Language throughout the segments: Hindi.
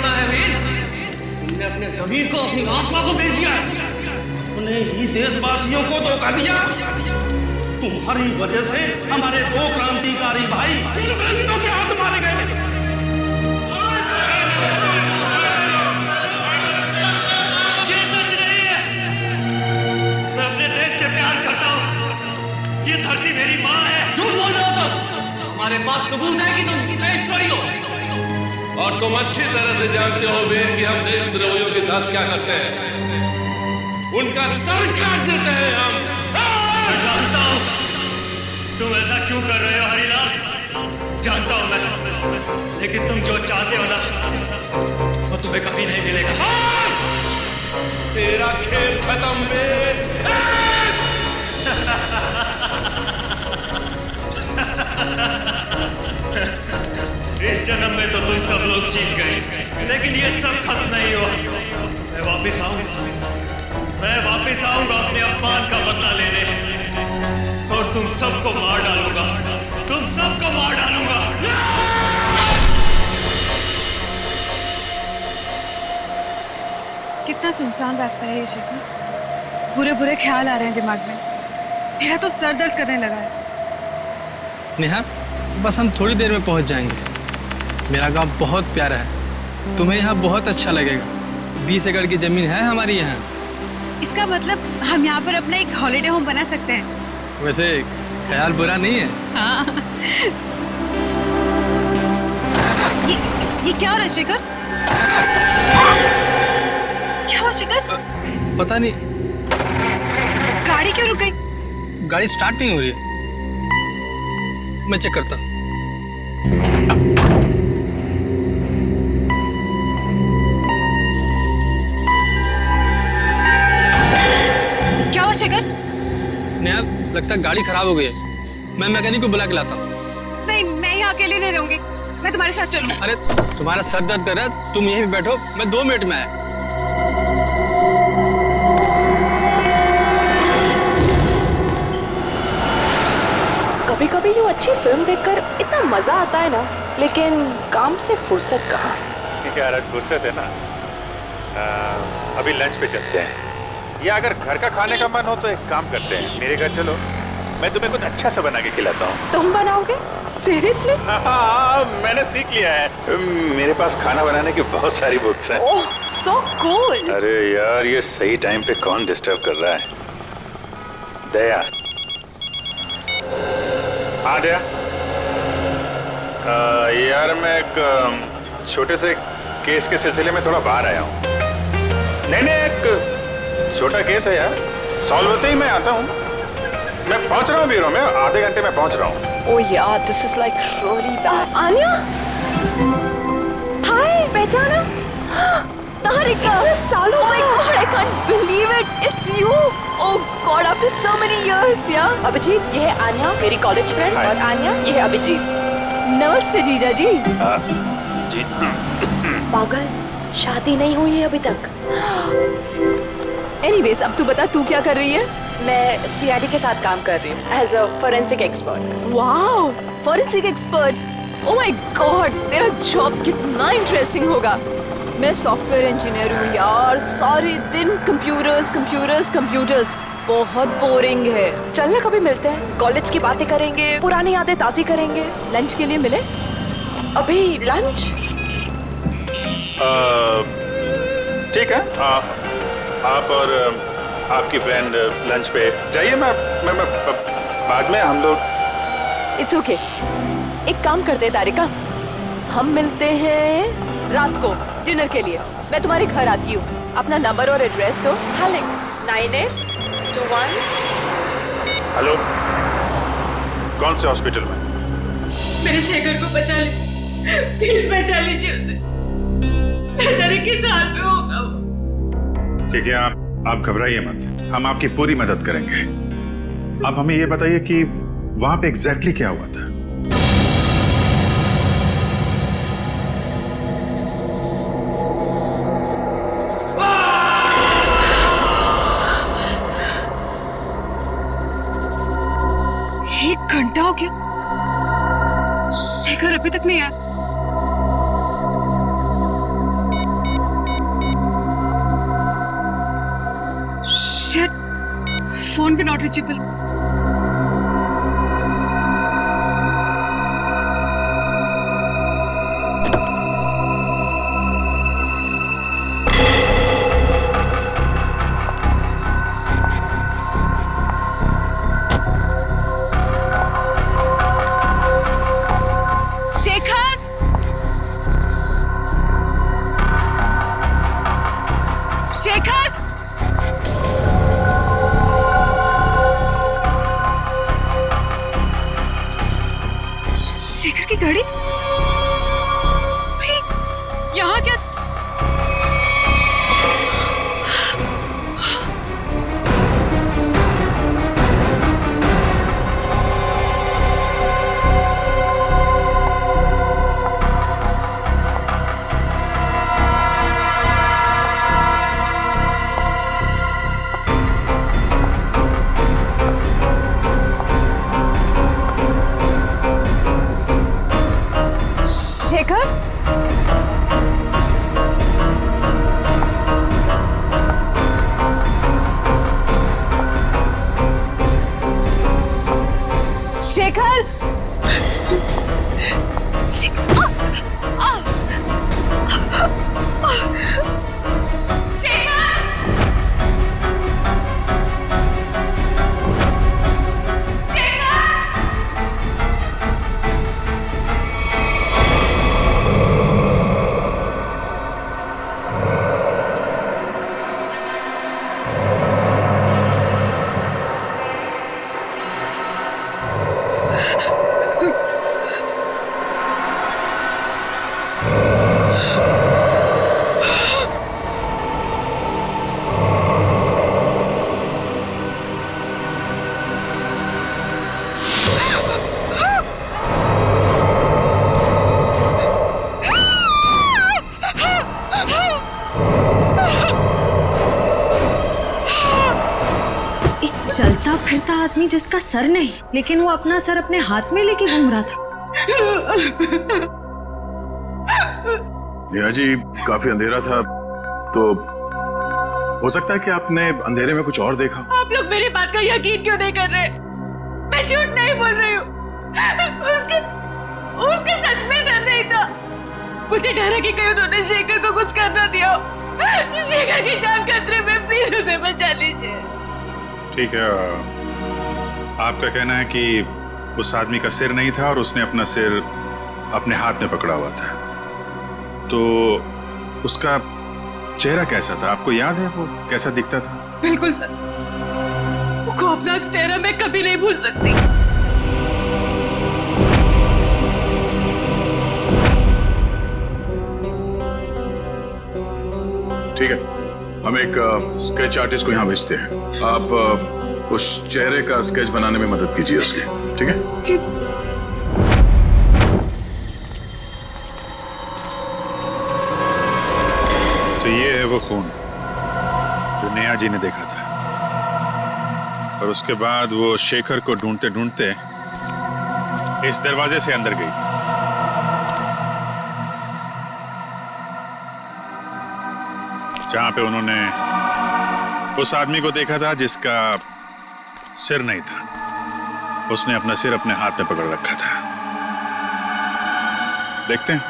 होना है वीर? तुमने अपने ज़मीर को, अपनी आत्मा को बेच दिया, अपने ही देशवासियों को धोखा दिया। तुम्हारी वजह से हमारे 2 क्रांतिकारी भाई के हाथ मारे गए। ये सच नहीं है। मैं अपने देश से प्यार करता हूँ। ये धरती मेरी माँ है। झूठ बोल रहे हो तुम। हमारे पास सबूत है कि तुम देशद्रोही हो। और तुम अच्छी तरह से जानते हो वीर कि हम देशद्रोहियों के साथ क्या करते हैं। उनका सर काट देते हैं हम। मैं जानता हूँ तुम ऐसा क्यों कर रहे हो हरिलाल। जानता हूँ मैं, लेकिन तुम जो चाहते हो ना वो तुम्हें कभी नहीं मिलेगा। तेरा खेल खत्म वीर। इस जन्म में तो तुम सब लोग जीत गए, लेकिन ये सब खत्म नहीं हुआ। मैं वापिस आऊंगा अपने अपमान का बदला लेने, और तुम सबको मार डालूंगा। कितना सुनसान रास्ता है ये शेखर। बुरे बुरे ख्याल आ रहे हैं दिमाग में। मेरा तो सर दर्द करने लगा है। नेहा, बस हम थोड़ी देर में पहुंच जाएंगे। मेरा गांव बहुत प्यारा है, तुम्हें यहाँ बहुत अच्छा लगेगा। 20 एकड़ की जमीन है हमारी यहाँ। इसका मतलब हम यहाँ पर अपना एक हॉलिडे होम बना सकते हैं। वैसे ख्याल बुरा नहीं है। हाँ। ये क्या हो रहा है शेखर? क्या हुआ शेखर? पता नहीं, गाड़ी क्यों रुक गई? गाड़ी स्टार्ट नहीं हो रही है। मैं चेक करता हूँ। क्या हुआ शेखर? नेहा, लगता है गाड़ी खराब हो गई है। मैं मैकेनिक को बुला के लाता हूँ। नहीं, मैं यहाँ अकेले नहीं रहूंगी। मैं तुम्हारे साथ चलूँ। अरे तुम्हारा सर दर्द कर रहा है, तुम यहीं पे बैठो, मैं 2 मिनट में आया। कभी कभी यूँ अच्छी फिल्म देखकर इतना मजा आता है ना, लेकिन काम से फुर्सत कहाँ। यार फुर्सत है ना। अभी लंच पे चलते हैं, या अगर घर का खाने का मन हो तो एक काम करते हैं, मेरे घर चलो, मैं तुम्हें कुछ अच्छा सा बना के खिलाता हूँ। तुम बनाओगे? सीरियसली? हाँ, मैंने सीख लिया है। मेरे पास खाना बनाने की बहुत सारी बुक्स हैं। ओह, सो कूल। अरे यार, ये सही टाइम पे कौन डिस्टर्ब कर रहा है? दया। हाँ दया। यार मैं एक छोटे से केस के सिलसिले में थोड़ा बाहर आया हूँ। नहीं, एक छोटा केस है यार, सॉल्व होते ही मैं आता हूँ। मैं पहुँच रहा हूँ ब्यूरो में, आधे घंटे में पहुँच रहा हूँ। ओह यार, this is like really bad. Anya, hi, पहचाना? तारिका, सालू, oh my God, I can't believe it, it's you. Oh God, after so many years, yeah. Abhijit, ये है आन्या, मेरी कॉलेज फ्रेंड, और आन्या, ये है अभिजीत। नमस्ते जीजा जी। जी। पागल, शादी नहीं हुई है अभी तक। Anyways, अब तू बता, तू क्या कर रही है? मैं सीआईडी के साथ काम कर रही हूँ as a forensic expert. Wow, forensic expert. Oh my God, तेरा जॉब कितना इंटरेस्टिंग होगा। मैं सॉफ्टवेयर इंजीनियर हूँ यार, सारे दिन कंप्यूटर्स, बहुत बोरिंग है। चलना कभी मिलते हैं, कॉलेज की बातें करेंगे, पुरानी यादें ताज़ी करेंगे। लंच के लिए मिले? अभी लंच? ठीक है, आप और आपकी फ्रेंड लंच पे जाइए, मैं बाद में हम लोग। It's okay. एक काम करते हैं तारिका, हम मिलते हैं रात को डिनर के लिए। मैं तुम्हारे घर आती हूँ, अपना नंबर और एड्रेस दो। हाँ, 9821। हेलो, कौन से हॉस्पिटल में? मेरे शेखर को बचा लीजिए, प्लीज बचा लीजिए उसे। बेचारे किस हाल में होगा वो। ठीक है, आप घबराइए मत, हम आपकी पूरी मदद करेंगे। आप हमें ये बताइए कि वहां पे एग्जैक्टली क्या हुआ था? एक घंटा हो गया, शेखर अभी तक नहीं आया। भी नॉट रीचेबल। शेखर की गाड़ी यहाँ क्या? शेखर? शेखर? चलता फिरता आदमी जिसका सर नहीं, लेकिन वो अपना सर अपने हाथ में लेके घूम रहा था। नेहा जी, काफी अंधेरा था, तो हो सकता है कि आपने अंधेरे में कुछ और देखा। आप लोग मेरी बात का यकीन क्यों नहीं कर रहे? मैं झूठ नहीं बोल रही हूँ। उसके सच में सर नहीं था। मुझे डर है कि कहीं उन्होंने शेखर को कुछ करना दिया। शेखर की जान खतरे में, प्लीज उसे बचा लीजिए। ठीक है, आपका कहना है कि उस आदमी का सिर नहीं था और उसने अपना सिर अपने हाथ में पकड़ा हुआ था, तो उसका चेहरा कैसा था? आपको याद है वो कैसा दिखता था? बिल्कुल सर, वो खौफनाक चेहरा मैं कभी नहीं भूल सकती। ठीक है, हम एक स्केच आर्टिस्ट को यहाँ भेजते हैं। आप उस चेहरे का स्केच बनाने में मदद कीजिए उसकी, ठीक है? जी। तो ये है वो खून जो नेहा जी ने देखा था, और उसके बाद वो शेखर को ढूंढते ढूंढते इस दरवाजे से अंदर गई थी। जहां पे उन्होंने उस आदमी को देखा था जिसका सिर नहीं था। उसने अपना सिर अपने हाथ में पकड़ रखा था। देखते हैं,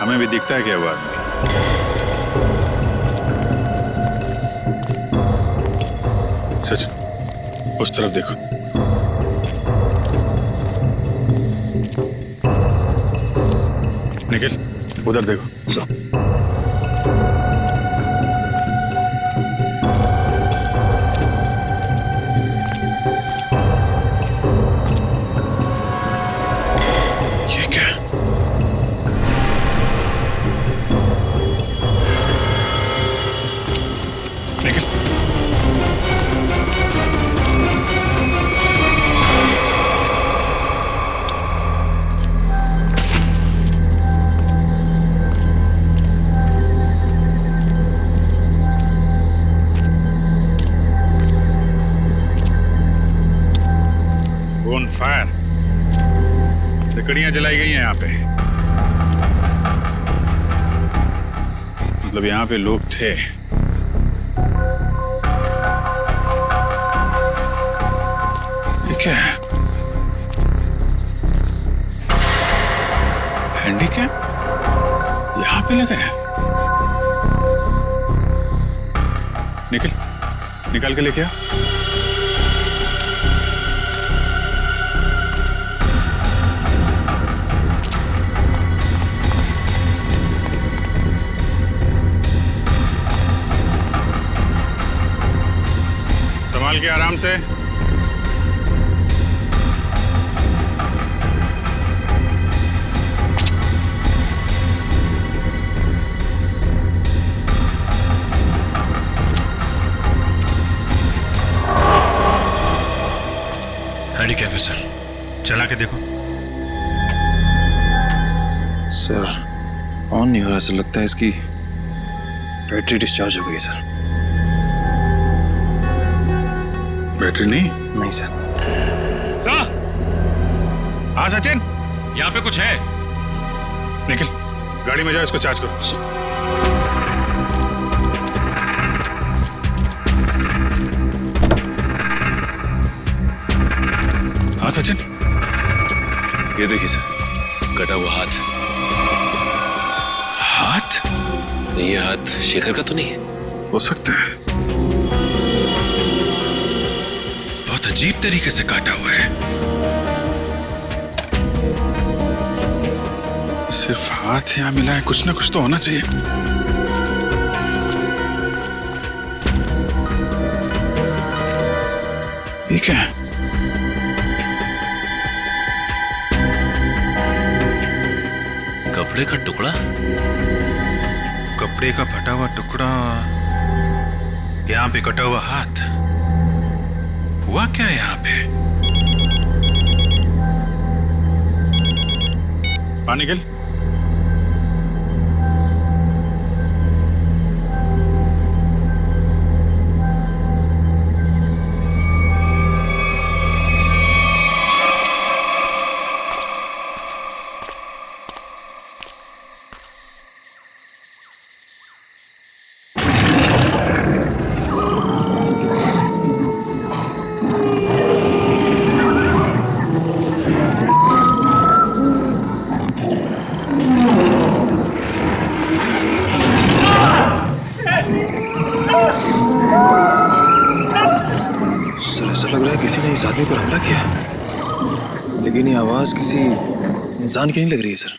हमें भी दिखता है क्या वो आदमी। सच, उस तरफ देखो। निखिल, उधर देखो। फायर, लकड़ियां जलाई गई हैं यहाँ पे। मतलब यहाँ पे लोग थे। क्या है? हैंडीकैप यहाँ पे लेते हैं? निकल के लेके आ। संभाल के आराम से। हैंडीकैप है सर, चला के देखो। सर ऑन नहीं हो रहा सर, लगता है इसकी बैटरी डिस्चार्ज हो गई है सर। बैटरी नहीं? नहीं सर। सर हाँ सचिन, यहाँ पे कुछ है। निखिल गाड़ी में जाओ, इसको चार्ज करो। हाँ सचिन, ये देखिए सर, कटा हुआ हाथ। हाथ? नहीं, ये हाथ शेखर का तो नहीं है? हो सकता है, बहुत अजीब तरीके से काटा हुआ है। सिर्फ हाथ यहाँ मिला है, कुछ ना कुछ तो होना चाहिए। ठीक है, कपड़े का टुकड़ा, कपड़े का फटा हुआ टुकड़ा, यहाँ पे कटा हुआ हाथ। हुआ क्या यहाँ पे? पानी निकल। किसी ने इस आदमी पर हमला किया, लेकिन ये आवाज किसी इंसान की नहीं लग रही है सर।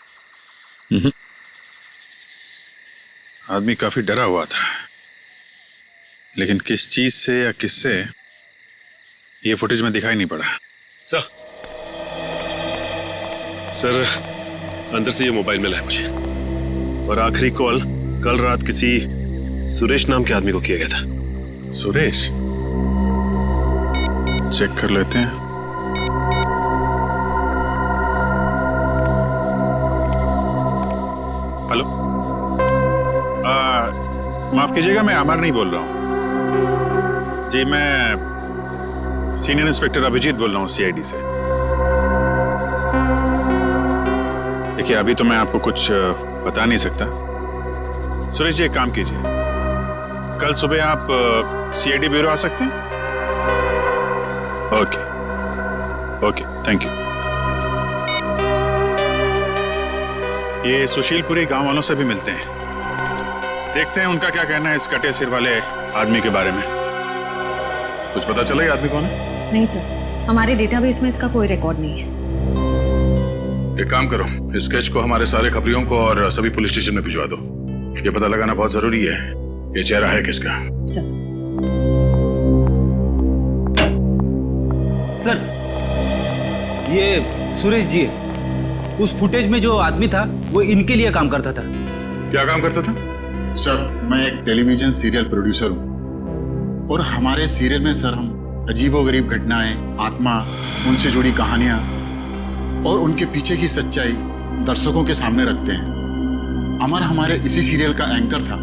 आदमी काफी डरा हुआ था, लेकिन किस चीज से या किससे ये फुटेज में दिखाई नहीं पड़ा। सर अंदर से ये मोबाइल मिला है मुझे, और आखिरी कॉल कल रात किसी सुरेश नाम के आदमी को किया गया था। सुरेश? चेक कर लेते हैं। हेलो, माफ कीजिएगा, मैं अमर नहीं बोल रहा हूं जी। मैं सीनियर इंस्पेक्टर अभिजीत बोल रहा हूं सीआईडी से। देखिए अभी तो मैं आपको कुछ बता नहीं सकता। सुरेश जी एक काम कीजिए, कल सुबह आप सीआईडी ब्यूरो आ सकते हैं? Okay okay, thank you. ये सुशीलपुरी गांव वालों से भी मिलते हैं, देखते हैं उनका क्या कहना है इस कटे सिर वाले आदमी के बारे में। कुछ पता चला ये आदमी कौन है? नहीं सर, हमारे डेटाबेस में इसका कोई रिकॉर्ड नहीं है। एक काम करो, इस स्केच को हमारे सारे खबरियों को और सभी पुलिस स्टेशन में भिजवा दो। ये पता लगाना बहुत जरूरी है ये चेहरा है किसका। सर ये सुरेश जी है। उस फुटेज में जो आदमी था वो इनके लिए काम करता था। क्या काम करता था? सर मैं एक टेलीविजन सीरियल प्रोड्यूसर हूँ, और हमारे सीरियल में सर हम अजीबोगरीब घटनाएं, आत्मा, उनसे जुड़ी कहानियां और उनके पीछे की सच्चाई दर्शकों के सामने रखते हैं। अमर हमारे इसी सीरियल का एंकर था,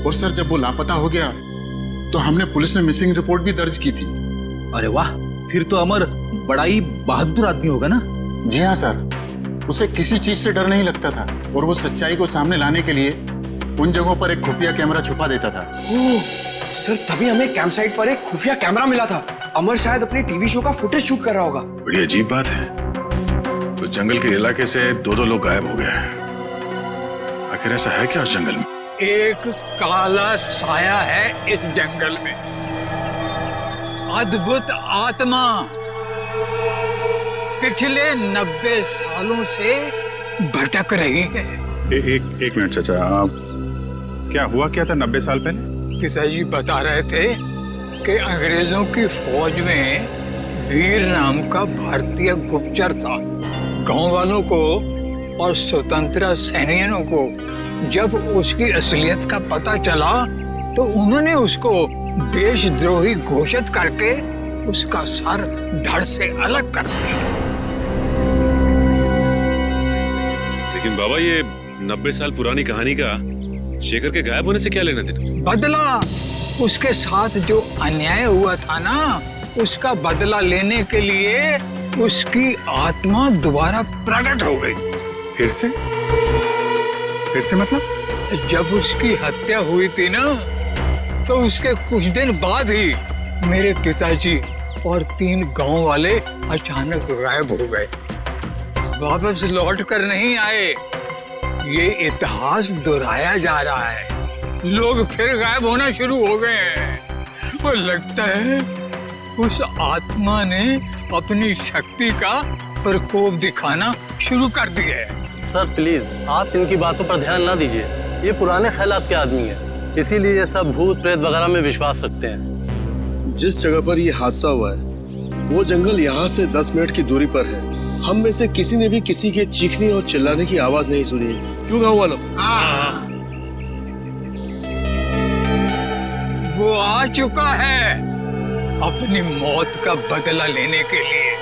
और सर जब वो लापता हो गया तो हमने पुलिस में मिसिंग रिपोर्ट भी दर्ज की थी। अरे वाह, फिर तो अमर बड़ा ही बहादुर आदमी होगा ना? जी हाँ सर, उसे किसी चीज से डर नहीं लगता था, और वो सच्चाई को सामने लाने के लिए उन जगहों पर एक खुफिया कैमरा छुपा देता था। ओह, सर तभी हमें कैंप साइट पर एक खुफिया कैमरा मिला था। अमर शायद अपने टीवी शो का फुटेज शूट कर रहा होगा। बड़ी अजीब बात है, तो जंगल के इलाके से दो लोग गायब हो गए हैं। आखिर ऐसा है क्या उस जंगल में? एक काला साया है इस जंगल में, अद्भुत आत्मा, पिछले 90 सालों से भटक रही है। एक मिनट चाचा, क्या हुआ क्या था 90 साल पहले? पिताजी बता रहे थे कि अंग्रेजों की फौज में वीर नाम का भारतीय गुप्तचर था। गांव वालों को और स्वतंत्रता सैनिकों को जब उसकी असलियत का पता चला तो उन्होंने उसको देशद्रोही घोषित करके उसका सर धड़ से अलग कर दिया। लेकिन बाबा, ये 90 साल पुरानी कहानी का शेखर के गायब होने से क्या लेना देना? बदला, उसके साथ जो अन्याय हुआ था ना, उसका बदला लेने के लिए उसकी आत्मा दोबारा प्रकट हो गई। फिर से मतलब? जब उसकी हत्या हुई थी ना, तो उसके कुछ दिन बाद ही मेरे पिताजी और 3 गांव वाले अचानक गायब हो गए, वापस लौट कर नहीं आए। ये इतिहास दोहराया जा रहा है, लोग फिर गायब होना शुरू हो गए हैं। और लगता है उस आत्मा ने अपनी शक्ति का प्रकोप दिखाना शुरू कर दिया है। सर प्लीज, आप इनकी बातों पर ध्यान ना दीजिए। ये पुराने ख्यालात के आदमी है, इसीलिए ये सब भूत प्रेत वगैरह में विश्वास रखते हैं। जिस जगह पर ये हादसा हुआ है वो जंगल यहाँ से 10 मिनट की दूरी पर है। हम में से किसी ने भी किसी के चीखने और चिल्लाने की आवाज नहीं सुनी। क्यों गाँव वालों? वो आ चुका है अपनी मौत का बदला लेने के लिए।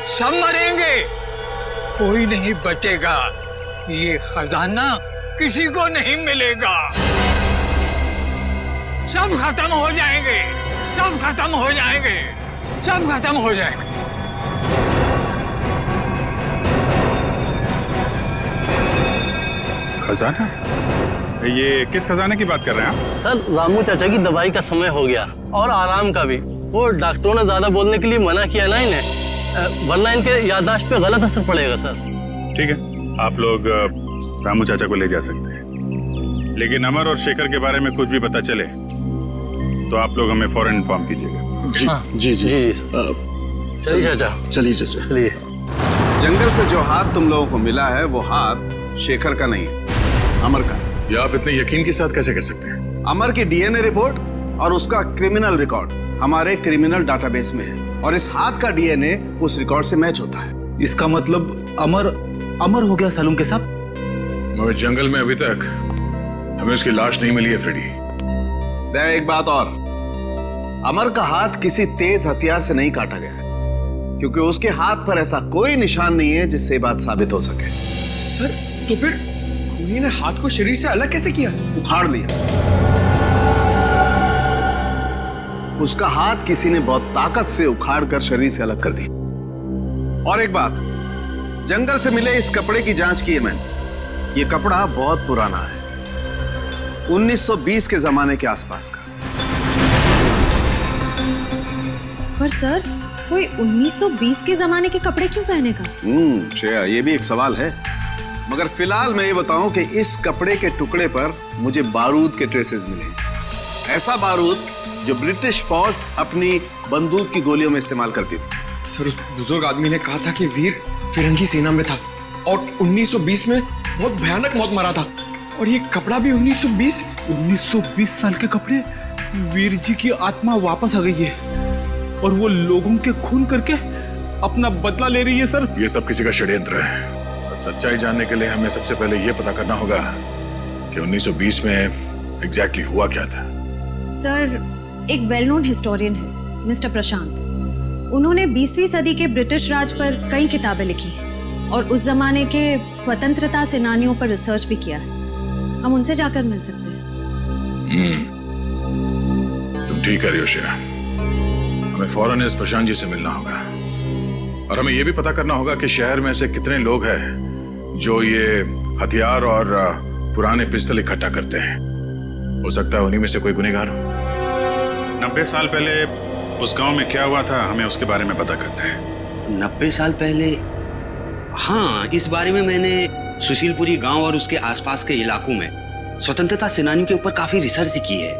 सब मरेंगे, कोई नहीं बचेगा। ये खजाना किसी को नहीं मिलेगा। सब खत्म हो जाएंगे, सब खत्म हो जाएंगे, सब खत्म हो जाएंगे। खजाना? ये किस खजाने की बात कर रहे हैं आप? सर, रामू चाचा की दवाई का समय हो गया और आराम का भी। वो डॉक्टरों ने ज्यादा बोलने के लिए मना किया ना इन्हें, वरना इनके याददाश्त पे गलत असर पड़ेगा सर। ठीक है, आप लोग रामू चाचा को ले जा सकते हैं, लेकिन अमर और शेखर के बारे में कुछ भी पता चले तो आप लोग हमें फौरन इन्फॉर्म कीजिएगा। जी। चलिए चाचा, चलिए चाचा। चलिए। जंगल से जो हाथ तुम लोगों को मिला है वो हाथ शेखर का नहीं है, अमर का। ये आप इतने यकीन के साथ कैसे कह सकते हैं? अमर की डीएनए रिपोर्ट और उसका क्रिमिनल रिकॉर्ड हमारे क्रिमिनल डाटाबेस में है और इस हाथ का डीएनए उस रिकॉर्ड से मैच होता है। इसका मतलब अमर हो गया सालूम के साथ। मगर जंगल में अभी तक हमें उसकी लाश नहीं मिली है फ्रेडी। एक बात और, अमर का हाथ किसी तेज हथियार से नहीं काटा गया है, क्योंकि उसके हाथ पर ऐसा कोई निशान नहीं है जिससे बात साबित हो सके। सर, तो फिर खूनी ने हाथ को शरीर से अलग कैसे किया? उखाड़ लिया। उसका हाथ किसी ने बहुत ताकत से उखाड़ कर शरीर से अलग कर दी। और एक बात, जंगल से मिले इस कपड़े की जांच की है मैंने। ये कपड़ा बहुत पुराना है, 1920 के जमाने के आसपास का। पर सर, कोई 1920 के जमाने के कपड़े क्यों पहनेगा? श्रेया, ये भी एक सवाल है। मगर फिलहाल मैं ये बताऊं कि इस कपड़े के टुकड़े पर मुझे बारूद के ट्रेसेस मिले। ऐसा बारूद जो ब्रिटिश फौज अपनी बंदूक की गोलियों में इस्तेमाल करती थी। सर, उस बुजुर्ग आदमी ने कहा था कि वीर फिरंगी सेना में था और 1920 में बहुत भयानक मौत मरा था। और ये कपड़ा भी 1920 साल के कपड़े। वीर जी की आत्मा वापस आ गई है और वो लोगों के खून करके अपना बदला ले रही है सर। ये सब किसी का षड्यंत्र है। सच्चाई जानने के लिए हमें सबसे पहले ये पता करना होगा कि 1920 में एग्जैक्टली हुआ क्या था। सर, एक वेल नोन हिस्टोरियन है मिस्टर प्रशांत। उन्होंने 20वीं सदी के ब्रिटिश राज पर कई किताबें लिखी हैं और उस जमाने के स्वतंत्रता सेनानियों पर रिसर्च भी किया है। हम उनसे जाकर मिल सकते हैं। तुम ठीक कह रही हो श्रेया। हमें फौरन इस प्रशांत जी से मिलना होगा और हमें यह भी पता करना होगा कि शहर में ऐसे कितने लोग हैं जो ये हथियार और पुराने पिस्तल इकट्ठा करते हैं। हो सकता है उन्हीं में से कोई गुनहगार हो। 90 साल पहले उस गांव में क्या हुआ था, हमें उसके बारे में पता करना है। 90 साल पहले? हाँ, इस बारे में मैंने सुशीलपुरी गांव और उसके आसपास के इलाकों में स्वतंत्रता सेनानियों के ऊपर काफी रिसर्च की है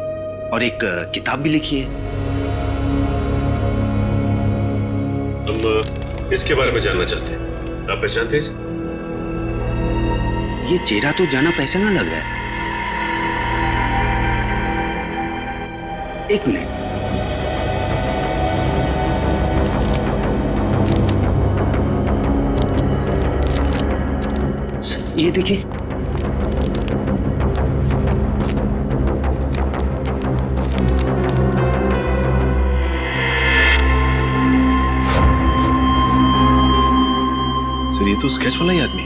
और एक किताब भी लिखी है। हम इसके बारे में जानना चाहते हैं। आप पहचानते हैं? ये चेहरा तो जाना पहचाना लग रहा है। एक मिनट। ये देखिए, सर ये तो स्केच वाला ही आदमी।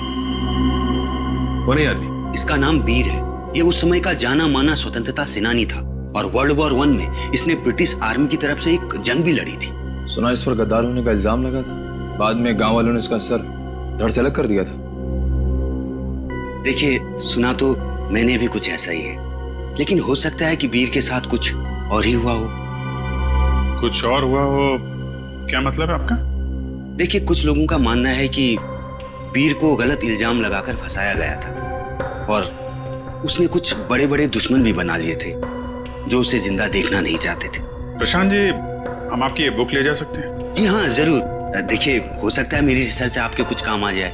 कौन है आदमी? इसका नाम बीर है। ये उस समय का जाना माना स्वतंत्रता सेनानी था और वर्ल्ड वॉर 1 में इसने ब्रिटिश आर्मी की तरफ से एक जंग भी लड़ी थी। सुना इस पर गद्दार होने का इल्जाम लगा था, बाद में गांव वालों ने इसका सर धड़ से अलग कर दिया था। देखिए, सुना तो मैंने भी कुछ ऐसा ही है, लेकिन हो सकता है कि बीर के साथ कुछ और ही हुआ हो। कुछ और हुआ हो? क्या मतलब है आपका? देखिए, कुछ लोगों का मानना है कि बीर को गलत इल्जाम लगाकर फंसाया गया था और उसने कुछ बड़े बड़े दुश्मन भी बना लिए थे जो उसे जिंदा देखना नहीं चाहते थे। प्रशांत जी, हम आपकी ये बुक ले जा सकते हैं? जी हाँ, जरूर। देखिए, हो सकता है मेरी रिसर्च आपके कुछ काम आ जाए।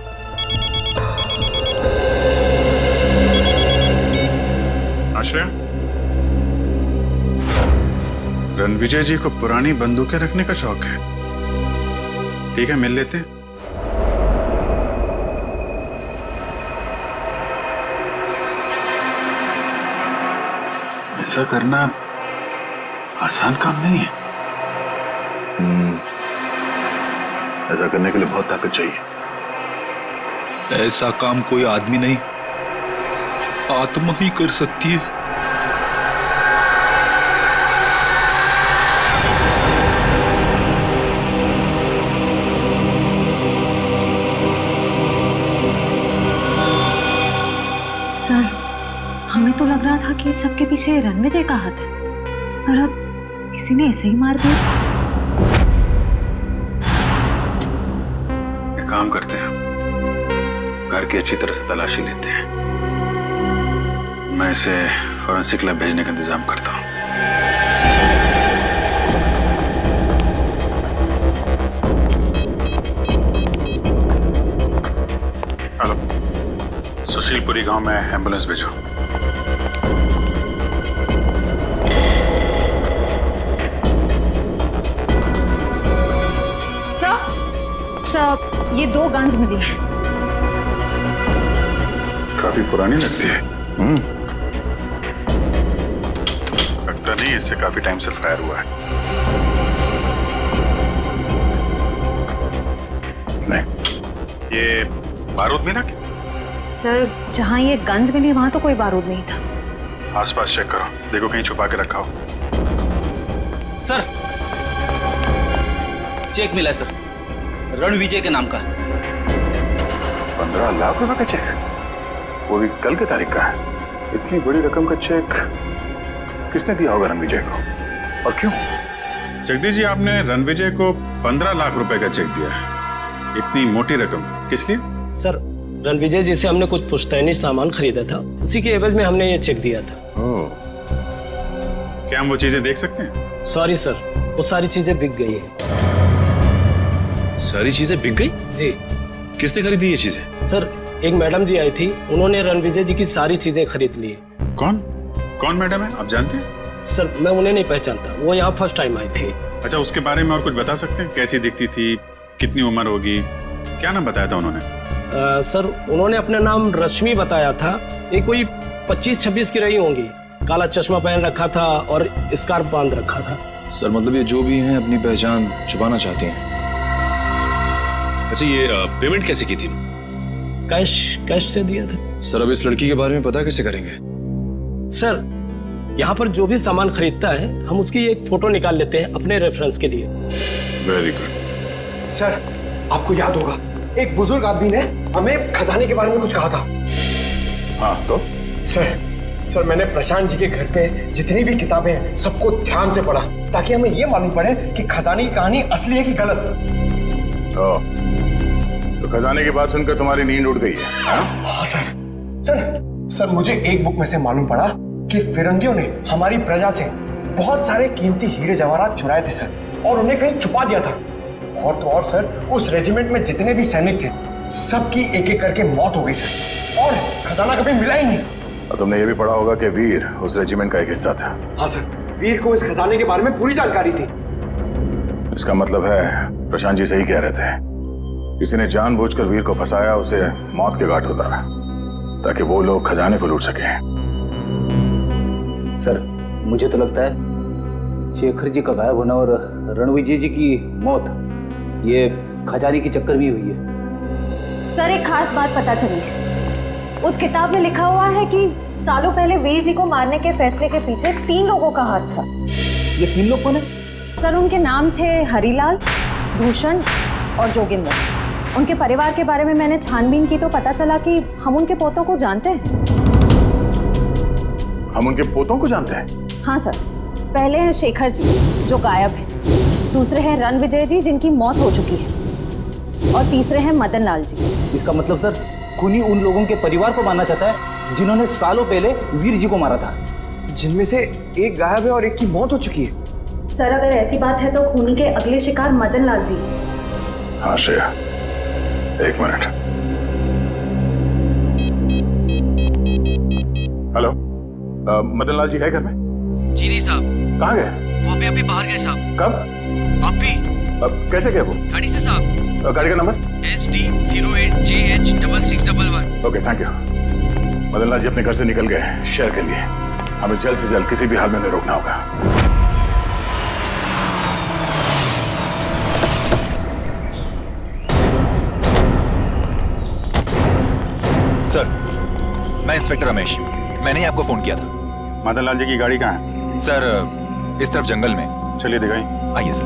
आश्रय, रणविजय जी को पुरानी बंदूकें रखने का शौक है। ठीक है, मिल लेते हैं। ऐसा करना आसान काम नहीं है। ऐसा करने के लिए बहुत ताकत चाहिए। ऐसा काम कोई आदमी नहीं, आत्मा ही कर सकती है। सर, हमें तो लग रहा था कि सबके पीछे रणविजय का हाथ है, पर अब किसी ने ऐसे ही मार दिया। एक काम करते हैं, घर की अच्छी तरह से तलाशी लेते हैं। मैं इसे फॉरेंसिक लैब भेजने का इंतजाम करता हूँ। हेलो, सुशीलपुरी गांव में एम्बुलेंस भेजो। सर, ये 2 गन्स मिली हैं। काफी पुरानी लगती है। लगता नहीं इससे काफी टाइम से फायर हुआ है। नहीं, ये बारूद मिला क्या? सर, जहाँ ये गन्स मिली वहां तो कोई बारूद नहीं था। आसपास चेक करो, देखो कहीं छुपा के रखा हो। सर, चेक मिला है सर, रणविजय के नाम का। 15 लाख रुपए का चेक, वो भी कल की तारीख का है। इतनी बड़ी रकम का चेक किसने दिया होगा रणविजय को, और क्यों? जगदीश जी, आपने रणविजय को 15 लाख रुपए का चेक दिया है। इतनी मोटी रकम किस लिए? सर, रणविजय जी से हमने कुछ पुश्तैनी सामान खरीदा था, उसी के एवज में हमने ये चेक दिया था। ओह, क्या हम वो चीजें देख सकते हैं? सॉरी सर, वो सारी चीजें बिक गई हैं। सारी चीजें बिक गई? जी। किसने खरीदी ये चीजें? सर, एक मैडम जी आई थी, उन्होंने रणविजय जी की सारी चीजें खरीद ली। कौन मैडम है, आप जानते हैं? सर, मैं उन्हें नहीं पहचानता, वो यहाँ फर्स्ट टाइम आई थी। अच्छा, उसके बारे में और कुछ बता सकते हैं? कैसी दिखती थी, कितनी उम्र होगी, क्या नाम बताया था उन्होंने? सर, उन्होंने अपना नाम रश्मि बताया था। ये कोई 25-26 की रही होंगी। काला चश्मा पहन रखा था और स्कार्फ बांध रखा था। सर, मतलब ये जो भी हैं अपनी पहचान छुपाना चाहती हैं। अच्छा, ये पेमेंट कैसे की थी? कैश से दिया था। सर, अब इस लड़की के बारे में पता कैसे करेंगे? सर, यहाँ पर जो भी सामान खरीदता है हम उसकी एक फोटो निकाल लेते हैं अपने रेफरेंस के लिए। Very good. सर, आपको याद होगा एक बुजुर्ग आदमी ने हमें खजाने के बारे में कुछ कहा था। हाँ, तो सर, सर मैंने प्रशांत जी के घर पे जितनी भी किताबें हैं सबको ध्यान से पढ़ा ताकि हमें ये मालूम पड़े कि खजाने की कहानी असली है कि गलत। तो खजाने की बात सुनकर तुम्हारी नींद उड़ गई है? हाँ सर। सर मुझे एक बुक में से मालूम पड़ा कि फिरंगियों ने हमारी प्रजा से बहुत सारे कीमती हीरे जवाहरात चुराए थे सर, और उन्हें कहीं छुपा दिया था। और तो और सर, उस रेजिमेंट में जितने भी सैनिक थे सबकी एक एक करके मौत हो गई सर, और खजाना कभी मिला ही नहीं। और तुमने ये भी पढ़ा होगा कि वीर उस रेजिमेंट का एक हिस्सा था। हाँ सर, वीर को इस खजाने के बारे में पूरी जानकारी थी। इसका मतलब है प्रशांत जी सही कह रहे थे, किसी ने जानबूझकर वीर को फंसाया, उसे मौत के घाट उतारा ताकि वो लोग खजाने को लूट सके। सर मुझे तो लगता है शेखर जी का गायब होना और रणविजय जी की मौत ये खजाने की चक्कर भी हुई है। सर एक खास बात पता चली, उस किताब में लिखा हुआ है कि सालों पहले वीर जी को मारने के फैसले के पीछे 3 लोगों का हाथ था। ये 3 लोग कौन है? सर उनके नाम थे हरिलाल, भूषण और जोगिंदर। उनके परिवार के बारे में मैंने छानबीन की तो पता चला कि हम उनके पोतों को जानते हैं। हम उनके पोतों को जानते हैं? हाँ सर, पहले हैं शेखर जी जो गायब हैं, दूसरे हैं रणविजय जी जिनकी मौत हो चुकी है, और तीसरे हैं मदन लाल जी। इसका मतलब सर खूनी उन लोगों के परिवार को मानना चाहता है जिन्होंने सालों पहले वीर जी को मारा था, जिनमें से एक गायब है और एक की मौत हो चुकी है। सर अगर ऐसी बात है तो खूनी के अगले शिकार मदन लाल जी। हाँ श्रेया, एक मिनट। हेलो, मदन लाल जी है घर में? जी नहीं साहब। कहाँ गए? वो अभी बाहर गए साहब। कब? अभी। कैसे गए वो? गाड़ी से साहब। गाड़ी का number? SD08JH6611। Okay thank you. Madan Lal ji अपने घर से निकल गए शहर के लिए, हमें जल्द से जल्द किसी भी हाल में उन्हें रोकना होगा। सर मैं इंस्पेक्टर रमेश, मैंने ही आपको फोन किया था। मदन लाल जी की गाड़ी कहाँ है? सर इस तरफ जंगल में। चलिए दिखाइए। आइए सर।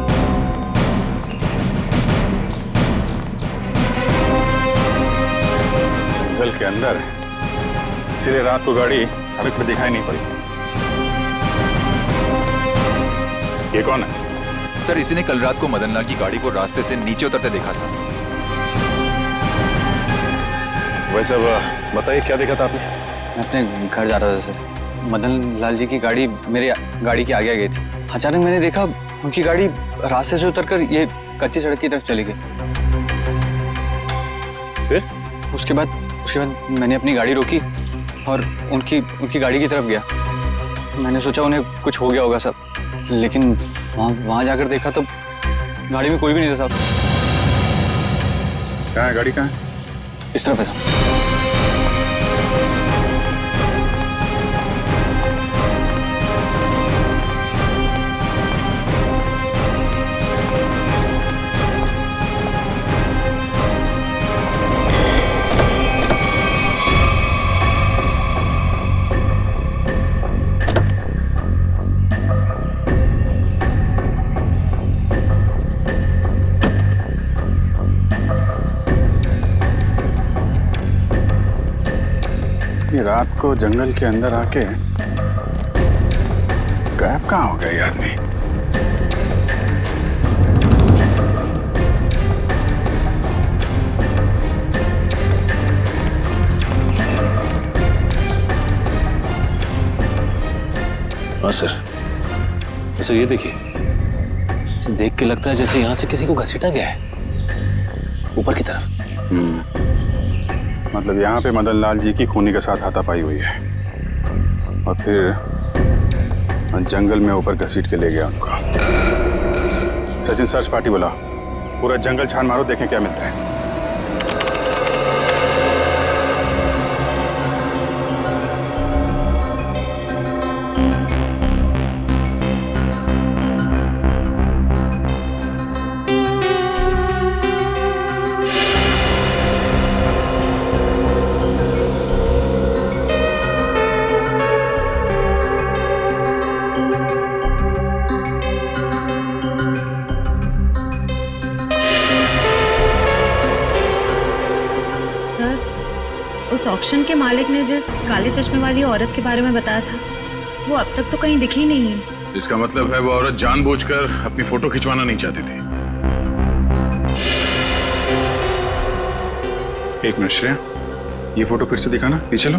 जंगल के अंदर इसलिए रात को गाड़ी सड़क पर दिखाई नहीं पड़ी। ये कौन है? सर इसी ने कल रात को मदन लाल की गाड़ी को रास्ते से नीचे उतरते देखा था। वैसे बताइए क्या देखा था आपने? मैं अपने घर जा रहा था सर, मदन लाल जी की गाड़ी मेरे गाड़ी के आगे आ गई थी। अचानक मैंने देखा उनकी गाड़ी रास्ते से उतरकर ये कच्ची सड़क की तरफ चली गई। फिर? उसके बाद मैंने अपनी गाड़ी रोकी और उनकी गाड़ी की तरफ गया। मैंने सोचा उन्हें कुछ हो गया होगा सब, लेकिन वहाँ जाकर देखा तो गाड़ी में कोई भी नहीं था साहब। कहाँ है गाड़ी? कहाँ है? इस तरफ है साहब। रात को जंगल के अंदर आके गायब कहाँ हो गया ये आदमी? हाँ सर, वैसे ये देखिए, इसे देख के लगता है जैसे यहाँ से किसी को घसीटा गया है ऊपर की तरफ। मतलब यहाँ पे मदन लाल जी की खूनी के साथ हाथापाई हुई है और फिर जंगल में ऊपर घसीट के ले गया उनको। सचिन सर्च पार्टी बुला, पूरा जंगल छान मारो, देखें क्या मिलता है। उस ऑक्शन के मालिक ने जिस काले चश्मे वाली औरत के बारे में बताया था वो अब तक तो कहीं दिखी नहीं है। इसका मतलब है वो औरत जानबूझकर अपनी फोटो खिंचवाना नहीं चाहती थी। एक मिनट श्रेया, ये फोटो फिर से दिखाना, ये चलो।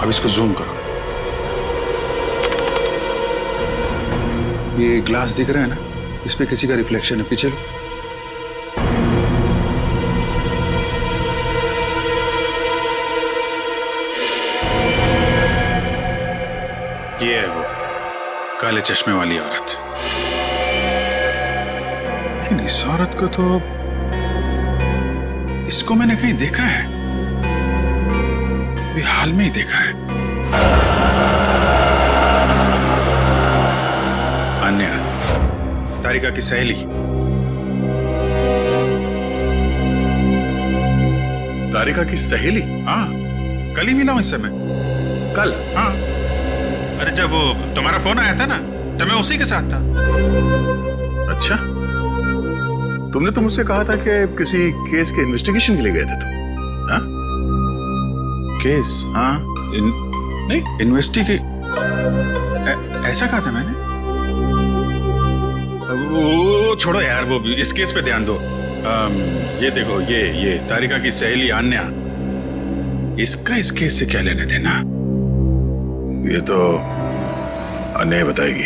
अब इसको जूम करो। ये ग्लास दिख रहा है ना, इस पे किसी का रिफ्लेक्शन है, पीछे लो। ये है वो काले चश्मे वाली औरत। लेकिन इस औरत को तो, इसको मैंने कहीं देखा है, अभी हाल में ही देखा है। अन्या, तारिका की सहेली। तारिका की सहेली? हाँ, कल ही मिला हूं इससे मैं। कल? हाँ। अरे जब वो तुम्हारा फोन आया था ना, तो मैं उसी के साथ था। अच्छा, तुमने तो मुझसे कहा था कि किसी केस के इन्वेस्टिगेशन के लिए गए थे तुम। हाँ? केस? हाँ, नहीं इन्वेस्टिगे, ऐसा कहा था मैंने। वो छोड़ो यार, वो इस केस पे ध्यान दो। ये देखो, ये तारिका की सहेली अन्या, इसका इस केस से क्या लेने थे ना? ये तो अन्या बताएगी।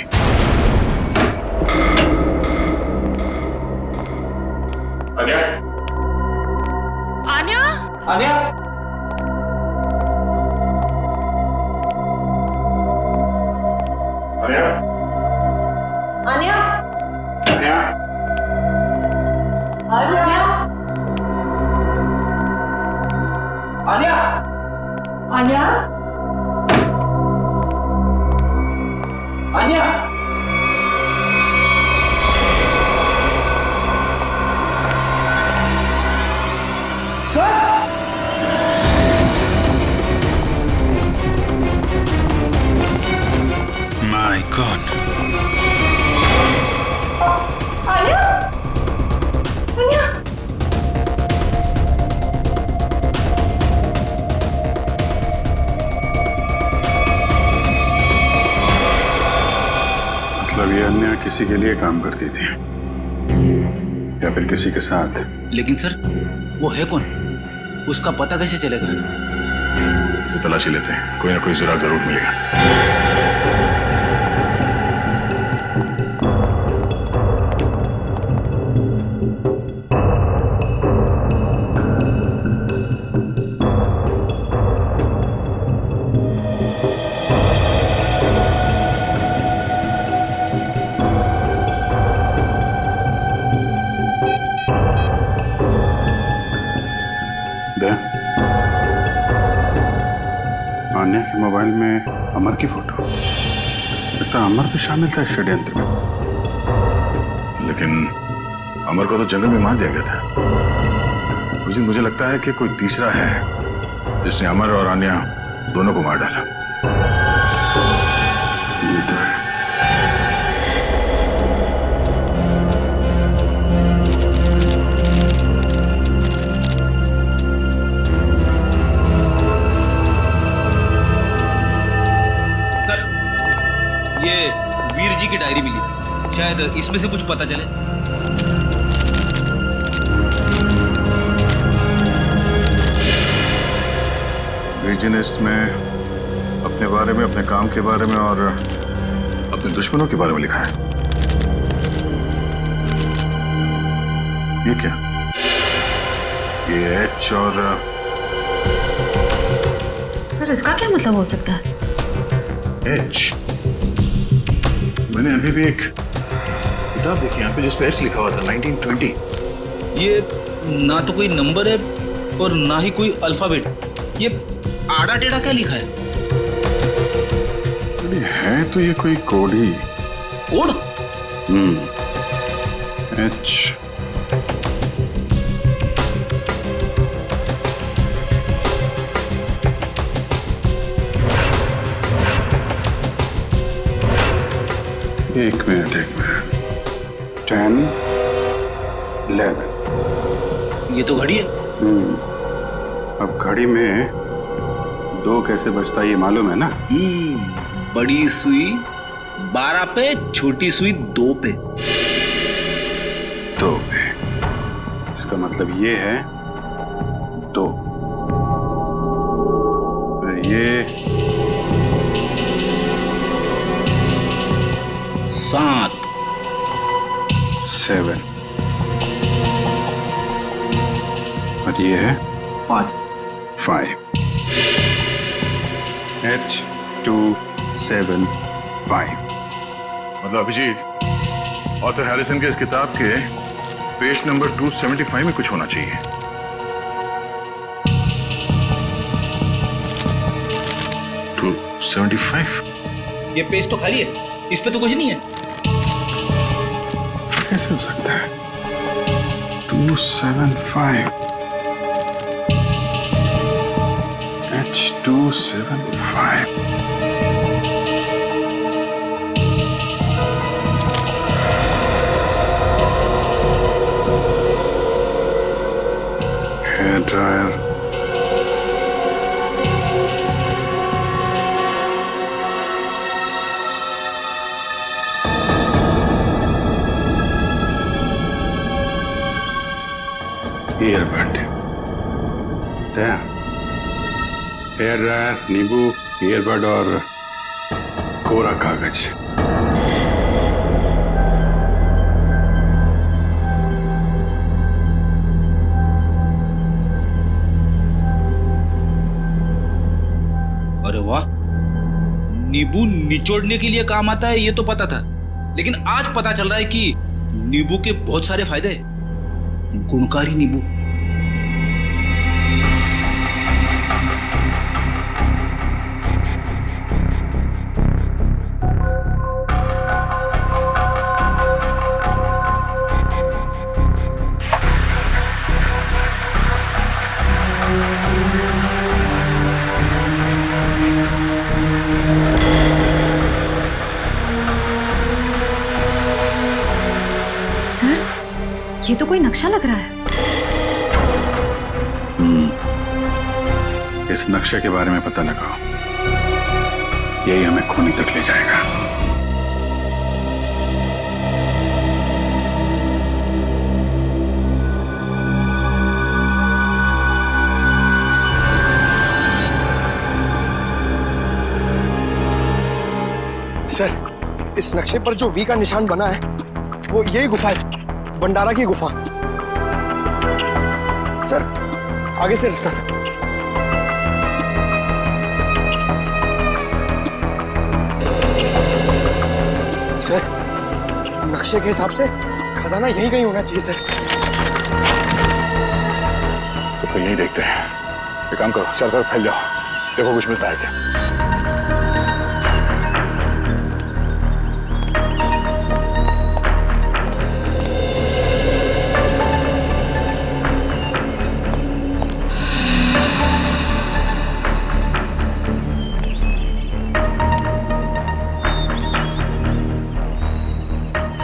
अन्या? आन्या? आन्या? अन्या? आन्या? अन्या? आन्या? आन्या? आन्या? आन्या? My God. आन्या? आन्या? मतलब ये अन्या किसी के लिए काम करती थी या फिर किसी के साथ? लेकिन सर, वो है कौन? उसका पता कैसे चलेगा? तो तलाशी लेते हैं, कोई ना कोई सुराग जरूर मिलेगा। अन्या के मोबाइल में अमर की फोटो, लगता है अमर भी शामिल था इस षड्यंत्र में। लेकिन अमर को तो जंगल में मार दिया गया था। उस दिन मुझे लगता है कि कोई तीसरा है जिसने अमर और अन्या दोनों को मार डाला। ये तो है। ये वीर जी की डायरी मिली, शायद इसमें से कुछ पता चले। वीर जी ने इसमें अपने बारे में, अपने काम के बारे में और अपने दुश्मनों के बारे में लिखा है। ये क्या? ये एच और सर, इसका क्या मतलब हो सकता है? एच? मैंने अभी भी एक किताब देखी यहाँ पे जिस पे एच लिखा हुआ था, 1920। ये ना तो कोई नंबर है और ना ही कोई अल्फाबेट। ये आड़ा टेढ़ा क्या लिखा है? है तो ये कोई कोड ही। कोड? एच। एक मिनट 10, 11। ये तो घड़ी है। अब घड़ी में 2 कैसे बजता ये मालूम है ना? बड़ी सुई 12 पे, छोटी सुई 2 पे। 2 पे। इसका मतलब ये है 2। फिर ये 7 7 और ये है 5 H275। मतलब अभिजीत, ऑथर हैरिसन के इस किताब के पेज नंबर 275 में कुछ होना चाहिए। टू 275? ये पेज तो खाली है, इस पे तो कुछ नहीं है। कैसे हो सकता है? 275 H275। Hair dryer, earbud, hair dryer, नींबू, ईयरबड और कोरा कागज। अरे वाह, नींबू निचोड़ने के लिए काम आता है ये तो पता था, लेकिन आज पता चल रहा है कि नींबू के बहुत सारे फायदे हैं। गुणकारी नींबू। सर, ये तो कोई नक्शा लग रहा है। इस नक्शे के बारे में पता लगाओ, यही हमें खूनी तक ले जाएगा। सर, इस नक्शे पर जो वी का निशान बना है वो यही गुफा है, भंडारा की गुफा। सर, आगे से रास्ता सर। सर, नक्शे के हिसाब से खजाना यहीं कहीं होना चाहिए सर। तो फिर यहीं देखते हैं। एक काम करो, चारों तरफ फैल जाओ, देखो कुछ मिलता है क्या।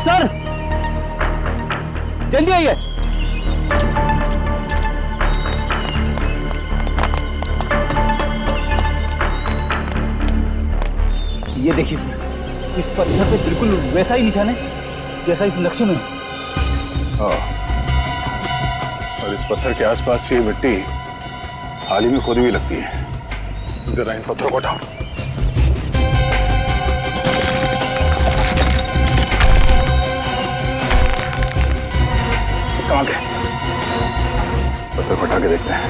सर, जल्दी आइए। ये देखिए सर, इस पत्थर पे बिल्कुल वैसा ही निशान है जैसा इस नक्शे में। हाँ, और इस पत्थर के आसपास से मिट्टी हाल ही में खोदी हुई लगती है। जरा इन पत्थरों को उठाओ। संभाल के पत्थर हटा के देखते हैं।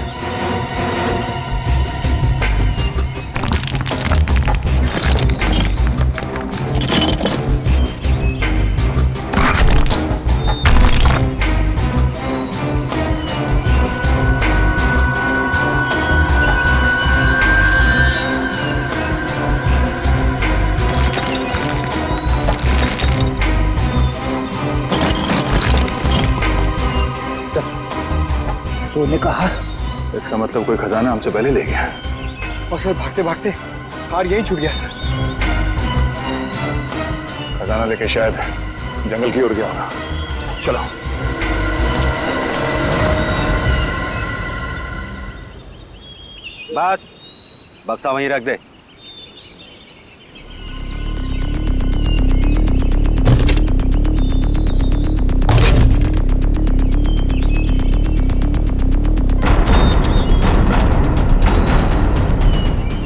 सोने का हार। इसका मतलब कोई खजाना हमसे पहले ले गया। और सर, भागते भागते हार यहीं छूट गया सर। खजाना लेके शायद जंगल की ओर गया होगा। चलो। बस बक्सा वहीं रख दे।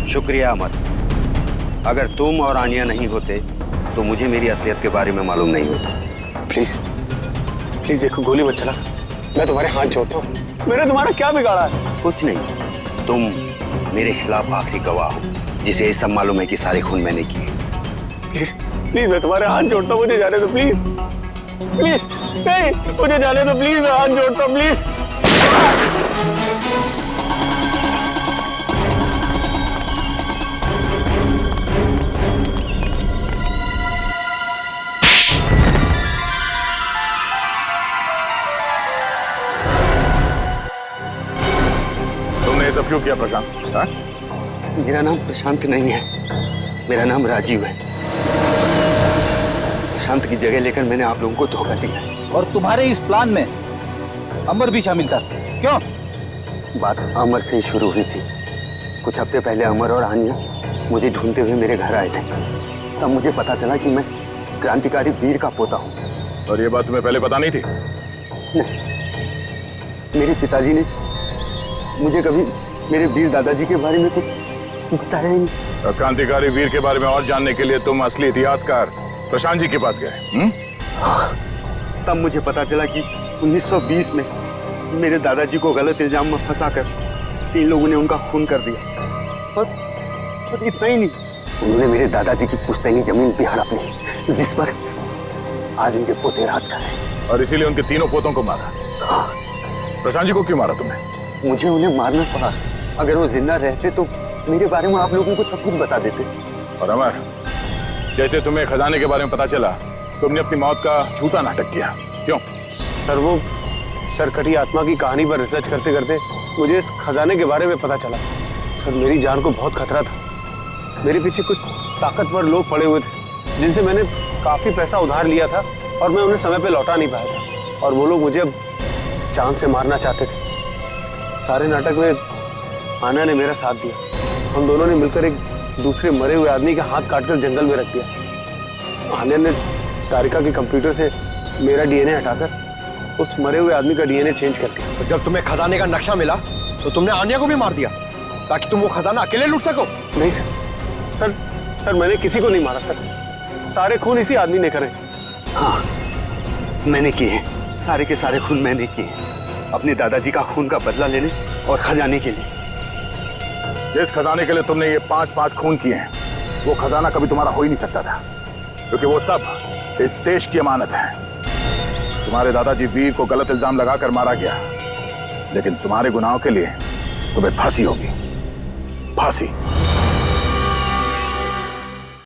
शुक्रिया अमर। अगर तुम और आनिया नहीं होते तो मुझे मेरी असलियत के बारे में मालूम नहीं होता। प्लीज प्लीज देखो, गोली मत चला, मैं तुम्हारे हाथ जोड़ता हूँ। मैंने तुम्हारा क्या बिगाड़ा है? कुछ नहीं, तुम मेरे खिलाफ आखिरी गवाह हो जिसे ये सब मालूम है कि सारे खून मैंने किए। प्लीज प्लीज मैं तुम्हारे हाथ जोड़ता हूँ, मुझे जाने दो प्लीज प्लीज। नहीं, मुझे जाने दो प्लीज, मैं हाथ जोड़ता हूँ प्लीज। ये सब क्यों किया प्रशांत? हाँ? मेरा नाम प्रशांत नहीं है, मेरा नाम राजीव है। प्रशांत की जगह लेकर मैंने आप लोगों को धोखा दिया। और तुम्हारे इस प्लान में अमर भी शामिल था, क्यों? बात अमर से ही शुरू हुई थी। कुछ हफ्ते पहले अमर और आनिया मुझे ढूंढते हुए मेरे घर आए थे। तब मुझे पता चला कि मैं क्रांतिकारी वीर का पोता हूँ। और ये बात तुम्हें पहले पता नहीं थी? नहीं, मेरे पिताजी ने मुझे कभी मेरे वीर दादाजी के बारे में कुछ बताया ही नहीं। क्रांतिकारी वीर के बारे में और जानने के लिए तुम असली इतिहासकार प्रशांत जी के पास गए? हाँ, तब मुझे पता चला कि 1920 में मेरे दादाजी को गलत इल्जाम में फंसाकर 3 लोगों ने उनका खून कर दिया। और इतना ही नहीं, उन्होंने मेरे दादाजी की पुश्तैनी जमीन भी हड़प ली, जिस पर आज उनके पोते राज कर रहे हैं। और इसीलिए उनके तीनों पोतों को मारा? हाँ। प्रशांत जी को क्यों मारा तुमने? मुझे उन्हें मारना पड़ा। अगर वो जिंदा रहते तो मेरे बारे में आप लोगों को सब कुछ बता देते। और अमर, जैसे तुम्हें खजाने के बारे में पता चला, तुमने अपनी मौत का झूठा नाटक किया, क्यों? सर, वो सरकटी आत्मा की कहानी पर रिसर्च करते करते मुझे खजाने के बारे में पता चला। सर, मेरी जान को बहुत खतरा था। मेरे पीछे कुछ ताकतवर लोग पड़े हुए थे जिनसे मैंने काफी पैसा उधार लिया था और मैं उन्हें समय पे लौटा नहीं पाया था। और वो लोग मुझे अब जान से मारना चाहते थे। सारे नाटक में आना ने मेरा साथ दिया। हम दोनों ने मिलकर एक दूसरे मरे हुए आदमी का हाथ काटकर जंगल में रख दिया। आन्या ने तारिका के कंप्यूटर से मेरा डीएनए हटाकर उस मरे हुए आदमी का डीएनए चेंज कर दिया। और जब तुम्हें खजाने का नक्शा मिला तो तुमने आन्या को भी मार दिया ताकि तुम वो खजाना अकेले लूट सको? नहीं सर, मैंने किसी को नहीं मारा सर। सारे खून इसी आदमी ने करे। हाँ, मैंने किए हैं। सारे के सारे खून मैंने किए हैं, अपने दादाजी का खून का बदला लेने और खजाने के लिए। जिस खजाने के लिए तुमने ये 5-5 खून किए हैं, वो खजाना कभी तुम्हारा हो ही नहीं सकता था, क्योंकि वो सब इस देश की अमानत है। तुम्हारे दादाजी वीर को गलत इल्जाम लगाकर मारा गया, लेकिन तुम्हारे गुनाहों के लिए तुम्हें फांसी होगी। फांसी।